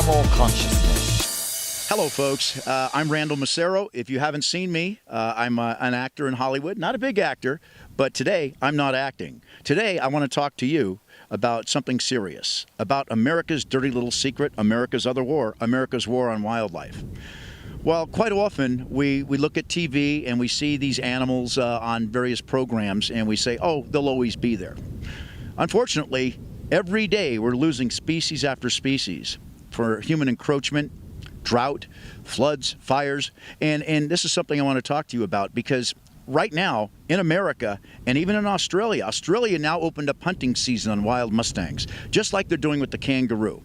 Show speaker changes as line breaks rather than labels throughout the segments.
call consciousness.
Hello, folks. I'm Randal Massaro. If you haven't seen me, I'm an actor in Hollywood. Not a big actor, but today I'm not acting. Today I want to talk to you about something serious, about America's dirty little secret, America's other war, America's war on wildlife. Well, quite often we look at TV and we see these animals on various programs and we say, oh, they'll always be there. Unfortunately, every day we're losing species after species for human encroachment, drought, floods, fires, and this is something I want to talk to you about because right now in America and even in Australia now opened up hunting season on wild mustangs, just like they're doing with the kangaroo.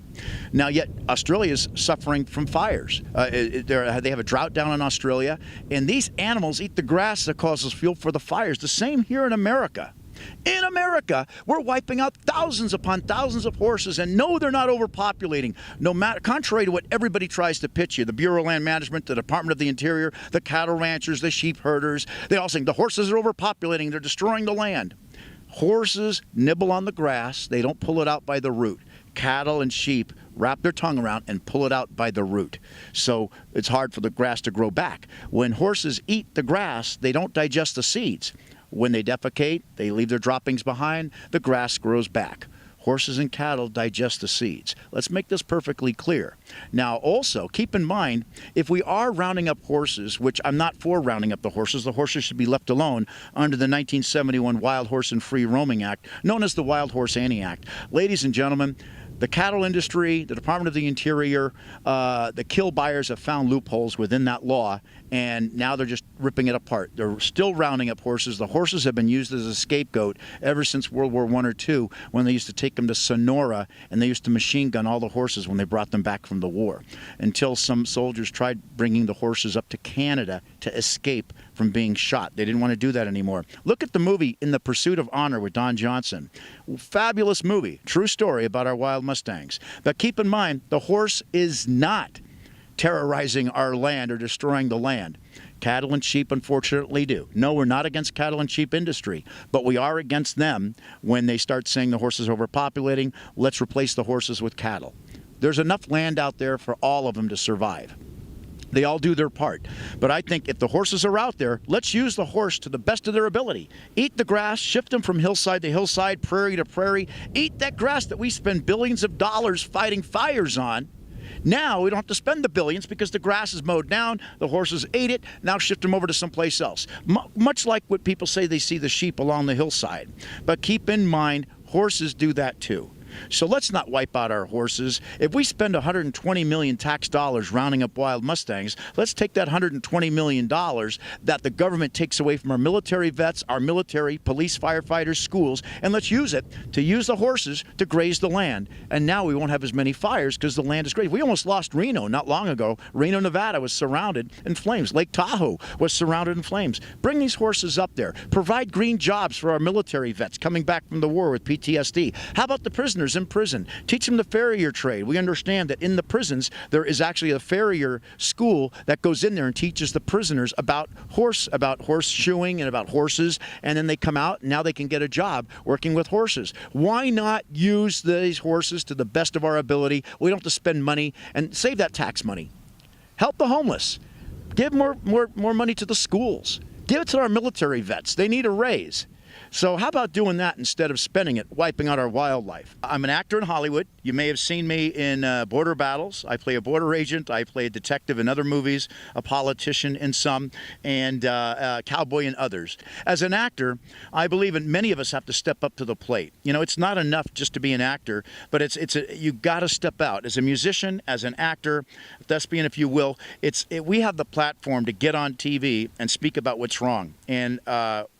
Now, yet Australia is suffering from fires. They have a drought down in Australia, and these animals eat the grass that causes fuel for the fires. The same here in America. In America, we're wiping out thousands upon thousands of horses, and no, they're not overpopulating. No matter, contrary to what everybody tries to pitch you, the Bureau of Land Management, the Department of the Interior, the cattle ranchers, the sheep herders, they all saying the horses are overpopulating, they're destroying the land. Horses nibble on the grass, they don't pull it out by the root. Cattle and sheep wrap their tongue around and pull it out by the root. So it's hard for the grass to grow back. When horses eat the grass, they don't digest the seeds. When they defecate, they leave their droppings behind, the grass grows back. Horses and cattle digest the seeds. Let's make this perfectly clear. Now, also, keep in mind, if we are rounding up horses, which I'm not for rounding up the horses should be left alone under the 1971 Wild Horse and Free Roaming Act, known as the Wild Horse Anti-Act. Ladies and gentlemen, the cattle industry, the Department of the Interior, the kill buyers have found loopholes within that law, and now they're just ripping it apart. They're still rounding up horses. The horses have been used as a scapegoat ever since World War I or II, when they used to take them to Sonora, and they used to machine gun all the horses when they brought them back from the war, until some soldiers tried bringing the horses up to Canada to escape from being shot. They didn't want to do that anymore. Look at the movie In the Pursuit of Honor with Don Johnson. Fabulous movie, true story about our wild mustangs. But keep in mind, the horse is not terrorizing our land or destroying the land. Cattle and sheep unfortunately do. No, we're not against cattle and sheep industry, but we are against them when they start saying the horses are overpopulating. Let's replace the horses with cattle. There's enough land out there for all of them to survive. They all do their part. But I think if the horses are out there, let's use the horse to the best of their ability. Eat the grass, shift them from hillside to hillside, prairie to prairie. Eat that grass that we spend billions of dollars fighting fires on. Now we don't have to spend the billions because the grass is mowed down, the horses ate it, now shift them over to someplace else. Much like what people say they see the sheep along the hillside. But keep in mind, horses do that too. So let's not wipe out our horses. If we spend $120 million tax dollars rounding up wild mustangs, let's take that $120 million that the government takes away from our military vets, our military, police, firefighters, schools, and let's use it to use the horses to graze the land. And now we won't have as many fires because the land is grazed. We almost lost Reno not long ago. Reno, Nevada was surrounded in flames. Lake Tahoe was surrounded in flames. Bring these horses up there. Provide green jobs for our military vets coming back from the war with PTSD. How about the prisoners in prison? Teach them the farrier trade. We understand that in the prisons there is actually a farrier school that goes in there and teaches the prisoners about horseshoeing and about horses, and then they come out and now they can get a job working with horses. Why not use these horses to the best of our ability? We don't have to spend money and save that tax money. Help the homeless. Give more money to the schools. Give it to our military vets. They need a raise. So how about doing that instead of spending it wiping out our wildlife? I'm an actor in Hollywood. You may have seen me in Border Battles. I play a border agent. I play a detective in other movies, a politician in some, and cowboy in others. As an actor, I believe that many of us have to step up to the plate. You know, it's not enough just to be an actor, but you got to step out. As a musician, as an actor, thespian, if you will, we have the platform to get on TV and speak about what's wrong. And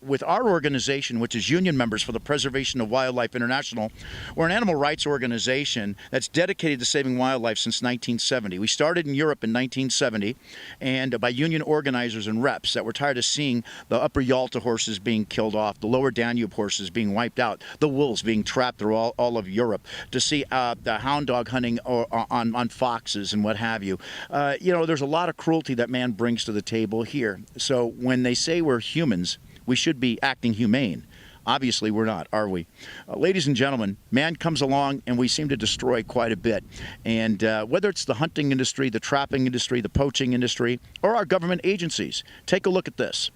with our organization, which is Union Members for the Preservation of Wildlife International, we're an animal rights organization that's dedicated to saving wildlife since 1970. We started in Europe in 1970, and by union organizers and reps that were tired of seeing the upper Yalta horses being killed off, the lower Danube horses being wiped out, the wolves being trapped through all of Europe, to see the hound dog hunting on foxes and what have you. There's a lot of cruelty that man brings to the table here. So when they say we're humans, we should be acting humane. Obviously, we're not, are we? Ladies and gentlemen, man comes along and we seem to destroy quite a bit. And whether it's the hunting industry, the trapping industry, the poaching industry, or our government agencies, take a look at this.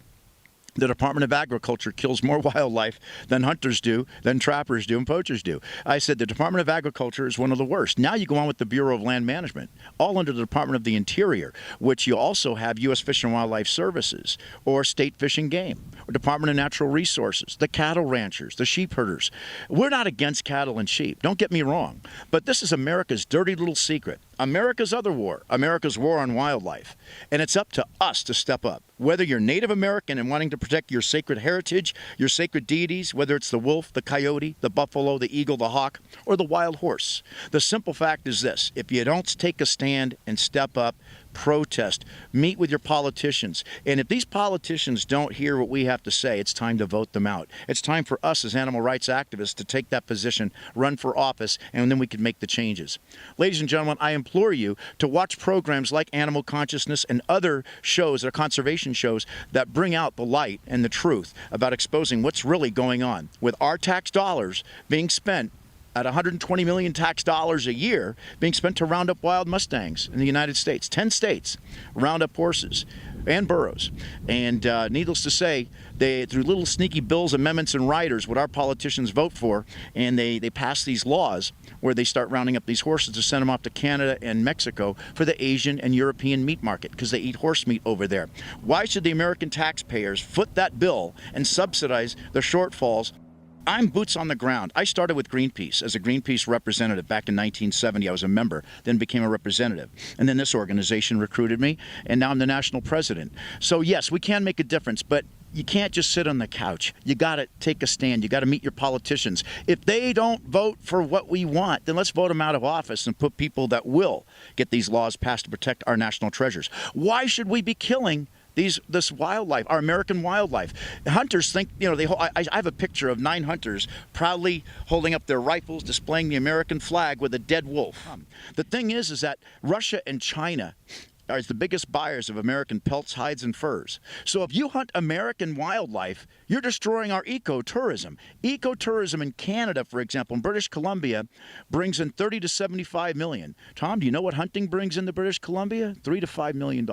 The Department of Agriculture kills more wildlife than hunters do, than trappers do, and poachers do. I said the Department of Agriculture is one of the worst. Now you go on with the Bureau of Land Management, all under the Department of the Interior, which you also have U.S. Fish and Wildlife Services, or State Fish and Game, or Department of Natural Resources, the cattle ranchers, the sheep herders. We're not against cattle and sheep, don't get me wrong, but this is America's dirty little secret. America's other war, America's war on wildlife. And it's up to us to step up. Whether you're Native American and wanting to protect your sacred heritage, your sacred deities, whether it's the wolf, the coyote, the buffalo, the eagle, the hawk, or the wild horse. The simple fact is this: if you don't take a stand and step up, protest, meet with your politicians. And if these politicians don't hear what we have to say, it's time to vote them out. It's time for us as animal rights activists to take that position, run for office, and then we can make the changes. Ladies and gentlemen, I implore you to watch programs like Animal Consciousness and other shows, or conservation shows, that bring out the light and the truth about exposing what's really going on with our tax dollars being spent at 120 million tax dollars a year being spent to round up wild mustangs in the United States. 10 states round up horses and burros. And needless to say, they, through little sneaky bills, amendments, and riders, what our politicians vote for, and they pass these laws where they start rounding up these horses to send them off to Canada and Mexico for the Asian and European meat market, because they eat horse meat over there. Why should the American taxpayers foot that bill and subsidize the shortfalls? I'm boots on the ground. I started with Greenpeace as a Greenpeace representative back in 1970. I was a member, then became a representative. And then this organization recruited me, and now I'm the national president. So yes, we can make a difference, but you can't just sit on the couch. You got to take a stand. You got to meet your politicians. If they don't vote for what we want, then let's vote them out of office and put people that will get these laws passed to protect our national treasures. Why should we be killing this wildlife, our American wildlife? Hunters think, I have a picture of 9 hunters proudly holding up their rifles, displaying the American flag with a dead wolf. The thing is that Russia and China are the biggest buyers of American pelts, hides, and furs. So if you hunt American wildlife, you're destroying our ecotourism. Ecotourism in Canada, for example, in British Columbia, brings in 30 to 75 million. Tom, do you know what hunting brings into British Columbia? $3 to $5 million.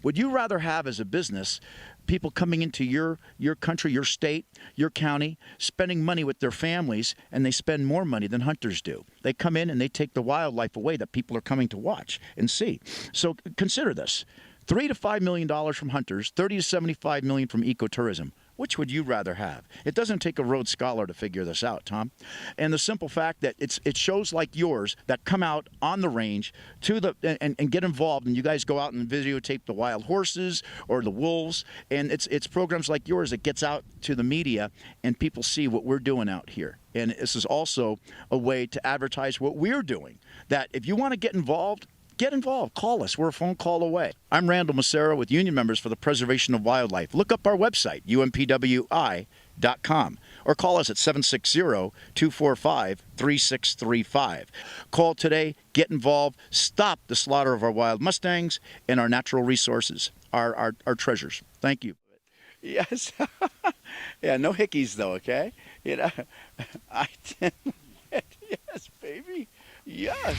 Would you rather have, as a business, people coming into your country, your state, your county, spending money with their families, and they spend more money than hunters do? They come in and they take the wildlife away that people are coming to watch and see. So consider this: $3 to $5 million from hunters, 30 to 75 million from ecotourism. Which would you rather have? It doesn't take a Rhodes Scholar to figure this out, Tom. And the simple fact that it shows like yours that come out on the range and get involved, and you guys go out and videotape the wild horses or the wolves, and it's programs like yours that gets out to the media and people see what we're doing out here. And this is also a way to advertise what we're doing. That if you want to get involved, call us. We're a phone call away. I'm Randal Massaro with Union Members for the Preservation of Wildlife. Look up our website, umpwi.com, or call us at 760-245-3635. Call today, get involved, stop the slaughter of our wild mustangs and our natural resources, our treasures. Thank you. Yes. Yeah, no hickeys though, okay? I didn't. Yes, baby. Yes.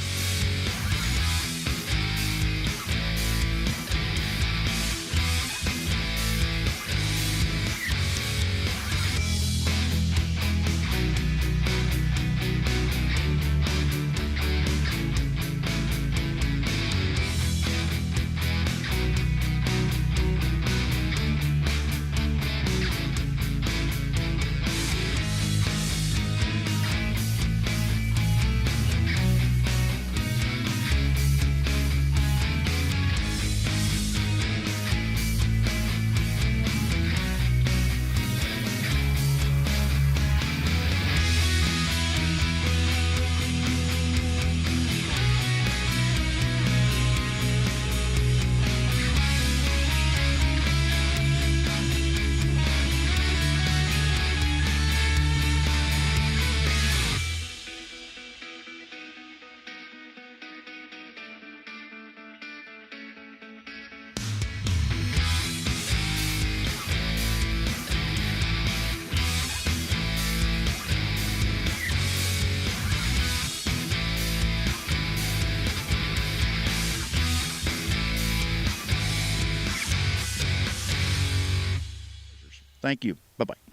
Thank you. Bye-bye.